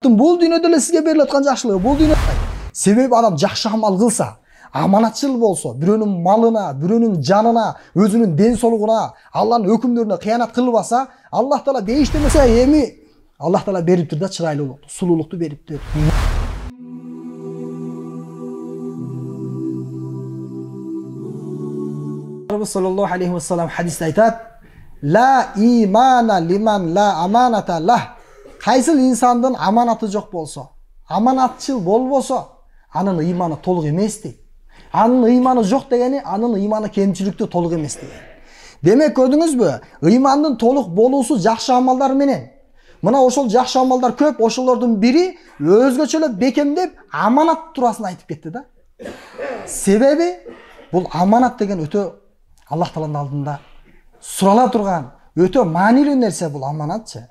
Бул дүйнөдө эле сизге берилип аткан жакшылык, бул дүйнө. Себеби адам жакшы амал кылса, аманатчыл болсо, бирөөнүн малына, бирөөнүн жанына, өзүнүн ден соолугуна, Алланын өкүмдөрүнө кыянат кылбаса, Аллах Таала бейиштемесе, эми Аллах Таала бериптир да чырайлуулукту, сулуулукту бериптир. Rabbimiz sallallahu aleyhi ve sellem hadiste aytат: "La imana liman la amanata lah." Кайсыл инсандын аманаты жок болсо, аманатчыл болбосо, анын ыйманы толук эмес дейт. Анын ыйманы жок дегени, анын ыйманы кемчиликтүү толук эмес деген. Демек көрдүңүзбү? Ыймандын толук болуусу жакшы амалдар менен. Мына ошол жакшы амалдар көп, ошолордун бири өзгөчөлөп бекемдеп аманат турасын айтып кетти да. Себеби бул аманат деген өтө Аллах Тааланын алдында сурала турган, өтө маанилүү нерсе бул аманатчы.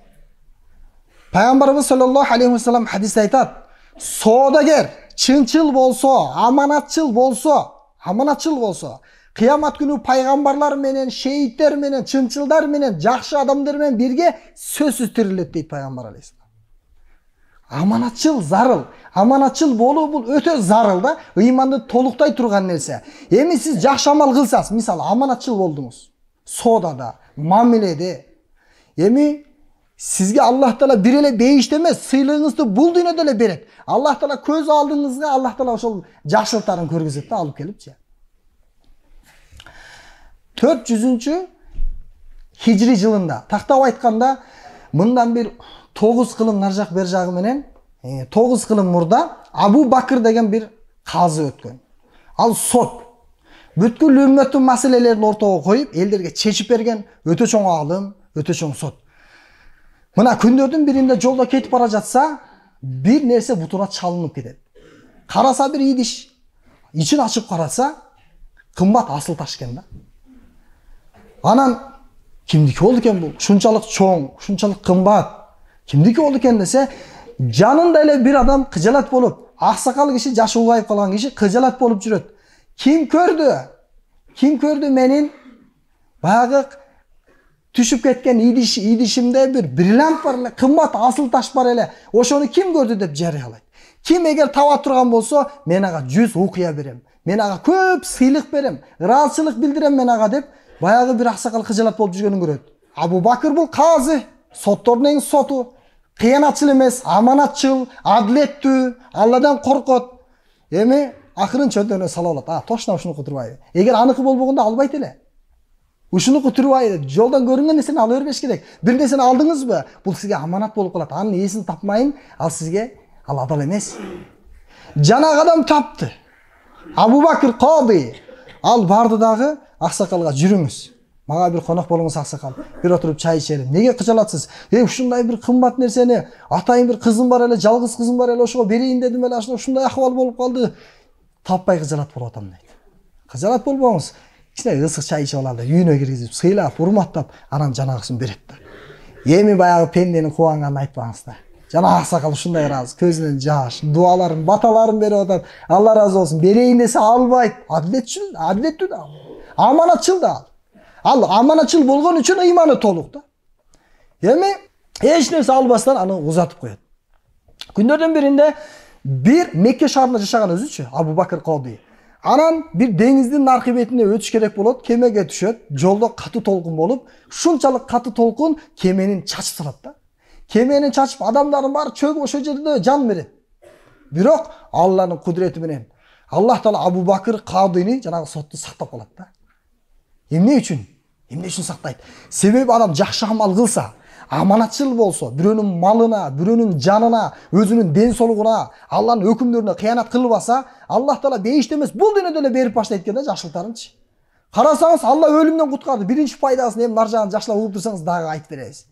Пайгамбарыбыз саллаллаху алейхи ва саллям хадисте айтат: "Соодагер чынчыл болсо, аманатчыл болсо, кыямат күнү пайгамбарлар менен, шейиттер менен, чынчылдар менен, жакшы адамдар менен бирге сөзсүз тирилет" дейт пайгамбар алейхиссалам. Аманатчыл зарыл. Аманатчыл болуу бул өтө зарыл да, ыйманды толуктай турган нерсе. Эми сиз жакшы амал кылсаңыз, мисалы аманатчыл болдуңуз, соодада, мамиледе, эми сизге Аллах Таала бир эле бейиште эмес, сыйлыгыңызды бул дүйнөдө эле берет. Аллах Таала көз алдыңызга Аллах Таала ошол жакшылыктарын көргөзөт да, алып келипчи. 400 хижри жылында, тактап айтканда, мындан бир 9 кылым нар жак бер жагы менен 9 кылым мурда Абу Бакыр деген бир казы өткөн. Ал сот. Бүткүл үммөттүн маселелерин ортого коюп, элдерге чечип берген өтө чоң алым, өтө чоң сот. Мына күндөрдүн биринде жолдо кетип бара жатса, бир нерсе бутуна чалынып кетет. Караса бир идиш, ичин ачып караса, кымбат асыл таш экен да. Анан кимдики болду экен бул? Ушунчалык чоң, ушунчалык кымбат. Кимдики болду экен десе, жанында эле бир адам кыжалат болуп, аксакал киши, жашы улгайып калган киши кыжалат болуп жүрөт. Ким көрдү? Ким көрдү менин баягы түшүп кеткен идишимде бир бриллиант бар эле, кымбат асыл таш бар эле. Ошону ким көрдү деп жарыялайт. Ким эгер таба турган болсо, мен ага 100 окуя берем. Мен ага көп сыйлык берем, ыраазычылык билдирем мен ага деп баягы бир аксакал кыжалат болуп жүргөнүн көрөт. Абу Бакыр бул казы, соттордун эң соту, кыянатчыл эмес, аманатчыл, адилеттүү, Алладан коркот. Эми акырын чөндөрүнө сала алат. Точно ушунуку турбайбы? Эгер аныкы болбогондо албайт эле. Ушунуку турбай, жолдон көрүнгөн нерсени ала бербеш керек. Бир нерсени алдыңызбы? Бул сизге аманат болуп калат. Анын ээсин тапмайын, ал сизге ал адал эмес. Жанагы адам тапты. Абу Бакыр кади. Ал барды дагы аксакалга: "Жүрүңүз. Мага бир конок болуңуз аксакал. Бир отуруп чай ичели. Неге кыжалатсыз? Ушундай бир кымбат нерсени, атайын бир кызым бар эле, жалгыз кызым бар эле, ошого берейин дедим эле, ушундай акыбал болуп калды. Таппай кыжалат болуп атам" дейт. Кыжалат болбоңуз. Кичине ысык чай ичип алалы, үйүнө киргизип, сыйлап, урматтап, анан жанагысын берет да. Эми баягы пенденин кубанганын айтпаңыз да. Жана аксакал ушундай ыраазы, көзүнөн жаш, дуаларын, баталарын берип атат. Алла ыраазы болсун. Берейин десе албайт. Адилеттүү да. Аманатчыл да. Ал аманатчыл болгон үчүн ыйманы толук да. Эми эч нерсе албастан аны узатып коет. Күндөрдүн биринде бир Мекке шаарында жашаган өзүчү, Абу Бакыр кади. Анан бир деңиздин наркы бетине өтүш керек болот, кемеге түшөт, жолдо катуу толкун болуп, ушунчалык катуу толкун кеменин чачып салат да. Кеменин чачып, адамдардын баары чөгүп ошол жерде жан берет. Бирок Алланын кудурети менен Аллах Таала Абу Бакыр кадини, жанагы сотту сактап калат да. Эмне үчүн? Эмне үчүн сактайт? Себеби адам жакшы амал кылса, аманатчыл болсо, бирөөнүн малына, бирөөнүн жанына, өзүнүн ден соолугуна, Алланын өкүмдөрүнө кыянат кылбаса, Аллах Таала бейиште эмес, бул дүйнөдө эле берип баштайт экен да жакшылыктарынчы. Карасаңыз, Алла өлүмдөн куткарды. Биринчи пайдасын эми нар жагын жакшылап угуп турсаңыз дагы айтып беребиз.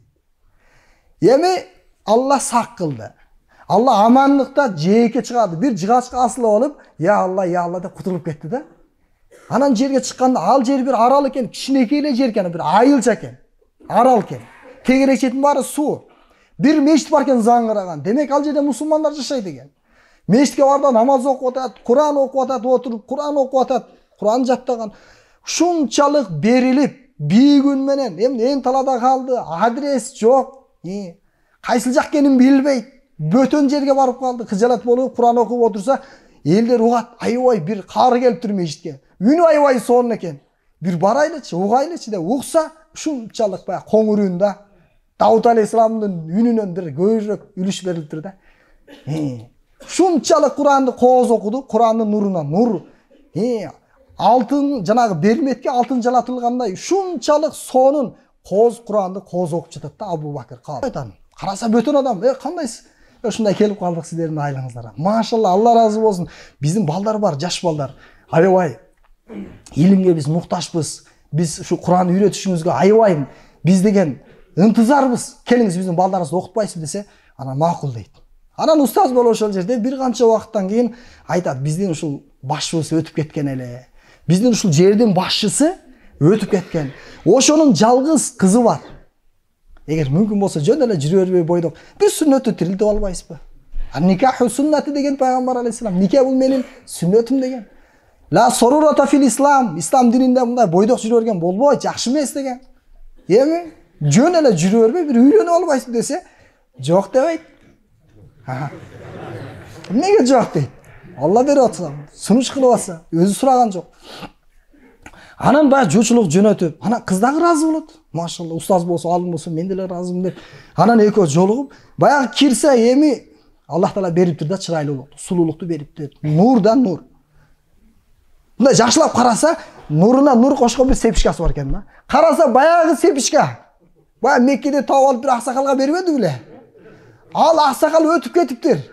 Эми Алла сак кылды. Алла амандыкта жээкке чыгарды. Бир жыгачка асылып алып, я Алла деп кутулуп кетти да. Анан жерге чыкканда, ал жер бир арал экен, кичинекей эле жер экен, бир айылча экен. Арал экен. Тегерек четин баары суу. Бир мешит бар экен заңгыраган. Демек ал жерде мусулмандар жашайт экен. Мешитке барда намаз окуп атат, Куран окуп атат, отуруп Куран окуп атат, Куран жаттаган. Ушунчалык берилип, бийигүн менен, эми эң талада калды, адрес жок. Кайсыл жак экенин билбейт. Бөтөн жерге барып калды. Кыжалат болуп Кур'ан окуп отурса, элдер угат, аябай бир кары келип тур мешитке. Үнү аябай сонун экен. Бир барайлычы, угайлычы деп укса, ушунчалык баягы коңур үн да. Давут алейхисаламдын үнүнөн бир көбүрөөк үлүш берилип тур да. Ушунчалык Куранды кооз окуду, Курандын нурунан нур. Алтын жанагы берметке алтын жалатылгандай ушунчалык сонун кооз Куранды кооз окуп жатат да Абу Бакыр. Айтам, караса бөтөн адам, кандайсыз? Ушундай келип калдык сиздердин айлаңыздарга. Машалла, Алла разы болсун. Биздин балдар бар, жаш балдар. Аябай илимге биз муктажбыз. Биз ушу Куранды үйрөтүшүңүзгө аябай биз деген ынтызарбыз. Келиңиз биздин балдарыңызды окутпайсызбы десе, анан макул дейт. Анан устаз болуп ошол жерде бир канча убакыттан кийин айтат, биздин ушул башчыбыз өтүп кеткен эле. Биздин ушул жердин башчысы өтүп кеткен. Ошонун жалгыз кызы бар. Эгер мүмкүн болсо жөн эле жүрө бербей бойдок бир сүннөттү тирилтип албайсызбы? Никаху сүннати деген пайгамбар алейхисалам, нике бул менин сүннөтүм деген. Ла сорурата фил ислам, ислам дининде мындай бойдок жүрө берген болбойт, жакшы эмес деген. Эми жөн эле жүрө бербей бир үйлөнүп албайсызбы десе, жок дебейт. Эмнеге жок дейт? Алла берип атса, сунуш кылып атса, өзү сураган жок. Анан баягы жуучулук жөнөтүп, анан кыз дагы разы болот. Машалла, устаз болсо, алым болсо, мен деле разымын деп. Анан экөө жолугуп, баягы кирсе эми Аллах Таала бериптир да чырайлуулукту, сулуулукту бериптир. Нурдан нур. Мындай жакшылап караса, нуруна нур кошкон бир сепишкасы бар экен да. Караса баягы сепишка. Баягы Меккеде тауып алып бир аксакалга бербеди беле? Ал аксакал өтүп кетиптир.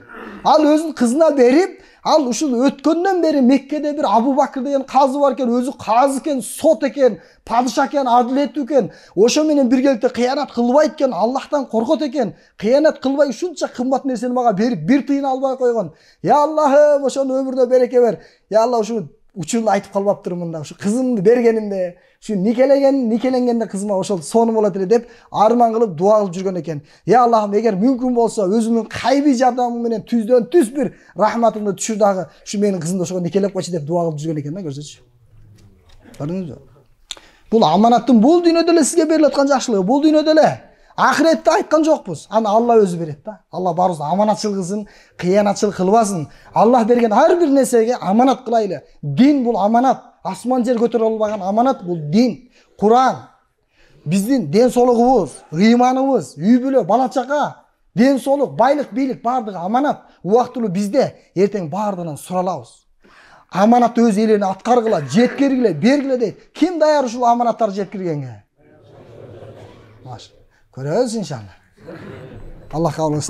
Ал өзүнүн кызына берип, ал ушул өткөндөн бери Меккеде бир Абу Бакыр деген казы бар экен, өзү казы экен, сот экен, падыша экен, адилеттүү экен. Ошо менен биргеликте кыянат кылбайт экен, Аллахтан коркот экен. Кыянат кылбай ушунча кымбат нерсени мага берип, бир тыйын албай койгон. Я Аллахым, ошонун өмүрүнө береке бер. Я Алла, ушу учурду айтып калбаптырмын да, ушу кызымды бергенимде, ушу никеленгенде кызыма ошол сонун болот эле деп арман кылып дуа кылып жүргөн экен. Я Аллахым, эгер мүмкүн болсо өзүнүн кайби жардамы менен түздөн түз бир рахматыңды түшүр дагы ушу менин кызымды ошого никелеп койчу деп дуа кылып жүргөн экен да, көрсөчү. Көрдүңүзбү? Бул аманаттын бул дүйнөдө эле сизге берилип аткан жакшылыгы, бул дүйнөдө эле. Ахиретте айткан жокпуз. Аны Алла өзү берет да. Алла баарыбызды аманатчыл кылсын, кыянатчыл кылбасын. Алла берген ар бир нерсеге аманат кылайлы. Дин бул аманат. Асман жер көтөрө албаган аманат бул дин. Куран. Биздин ден соолугубуз, ыйманыбыз, үй бүлө, бала чака, ден соолук, байлык, бийлик бардыгы аманат. Убактылуу бизде эртең бардыгынан суралабыз. Аманат өз элине аткаргыла, жеткиргиле, бергиле дейт. Ким даяр ушул аманаттарды жеткиргенге? Маш. Көрөбүз иншалла. Алла кабыл кылсын.